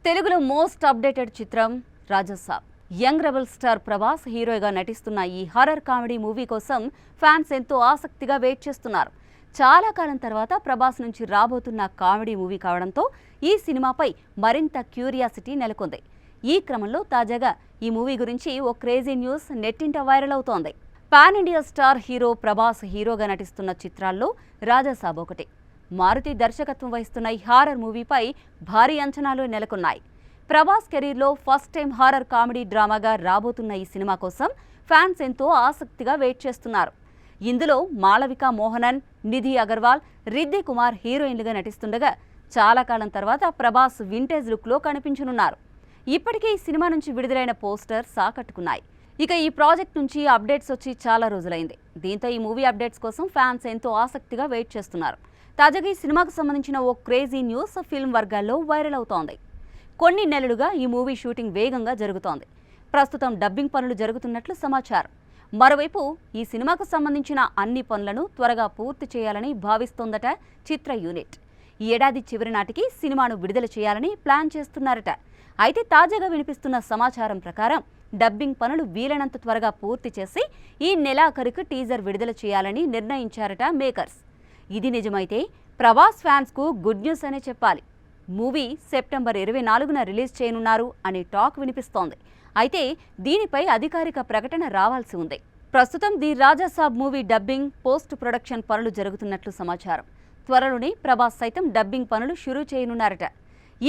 తెలుగులో most updated చిత్రం Raja Saab. Young rebel star Prabhas హీరోగా నటిస్తున్న ఈ హారర్ కామెడీ మూవీ కోసం ఫ్యాన్స్ ఎంతో ఆసక్తిగా వెయిట్ చేస్తున్నారు. చాలా కాలం తర్వాత ప్రభాస్ నుంచి రాబోతున్న కామెడీ మూవీ కావడంతో ఈ సినిమాపై మరింత క్యూరియాసిటీ నెలకొంది. ఈ క్రమంలో తాజాగా ఈ మూవీ గురించి ఓ క్రేజీ న్యూస్ నెట్టింట వైరల్ అవుతోంది. Pan India star hero Prabhas హీరోగా నటిస్తున్న చిత్రాల్లో రాజసాబ్ ఒకటి. మారుతి దర్శకత్వం వహిస్తున్న ఈ హారర్ మూవీపై భారీ అంచనాలు నెలకొన్నాయి. ప్రభాస్ కెరీర్లో ఫస్ట్ టైం హారర్ కామెడీ డ్రామాగా రాబోతున్న ఈ సినిమా కోసం ఫ్యాన్స్ ఎంతో ఆసక్తిగా వెయిట్ చేస్తున్నారు. ఇందులో మాళవిక మోహనన్, నిధి అగర్వాల్, రిద్ధి కుమార్ హీరోయిన్లుగా నటిస్తుండగా చాలా కాలం తర్వాత ప్రభాస్ వింటేజ్ లుక్లో కనిపించనున్నారు. ఇప్పటికే ఈ సినిమా నుంచి విడుదలైన పోస్టర్స్ ఆకట్టుకున్నాయి. ఇక ఈ ప్రాజెక్ట్ నుంచి అప్డేట్స్ వచ్చి చాలా రోజులైంది. దీంతో ఈ మూవీ అప్డేట్స్ కోసం ఫ్యాన్స్ ఎంతో ఆసక్తిగా వెయిట్ చేస్తున్నారు. తాజాగా ఈ సినిమాకు సంబంధించిన ఓ క్రేజీ న్యూస్ ఫిల్మ్ వర్గాల్లో వైరల్ అవుతోంది. కొన్ని నెలలుగా ఈ మూవీ షూటింగ్ వేగంగా జరుగుతోంది. ప్రస్తుతం డబ్బింగ్ పనులు జరుగుతున్నట్లు సమాచారం. మరోవైపు ఈ సినిమాకు సంబంధించిన అన్ని పనులను త్వరగా పూర్తి చేయాలని భావిస్తోందట చిత్ర యూనిట్. ఈ ఏడాది చివరి నాటికి సినిమాను విడుదల చేయాలని ప్లాన్ చేస్తున్నారట. అయితే తాజాగా వినిపిస్తున్న సమాచారం ప్రకారం డబ్బింగ్ పనులు వీలైనంత త్వరగా పూర్తి చేసి ఈ నెలాఖరుకు టీజర్ విడుదల చేయాలని నిర్ణయించారట మేకర్స్. ఇది నిజమైతే ప్రభాస్ ఫ్యాన్స్కు గుడ్ న్యూస్ అనే చెప్పాలి. మూవీ సెప్టెంబర్ 24న రిలీజ్ చేయనున్నారు అనే టాక్ వినిపిస్తోంది. అయితే దీనిపై అధికారిక ప్రకటన రావాల్సి ఉంది. ప్రస్తుతం the Raja Saab movie dubbing, post production పనులు జరుగుతున్నట్లు సమాచారం. త్వరలోనే ప్రభాస్ సైతం డబ్బింగ్ పనులు షురూ చేయనున్నారట.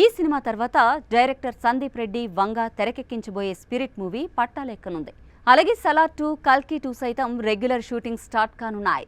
ఈ సినిమా తర్వాత director Sandeep Reddy Vanga తెరకెక్కించబోయే spirit movie పట్టాలెక్కనుంది. అలాగే సలార్ 2, కల్కి 2 సైతం రెగ్యులర్ షూటింగ్ స్టార్ట్ కానున్నాయి.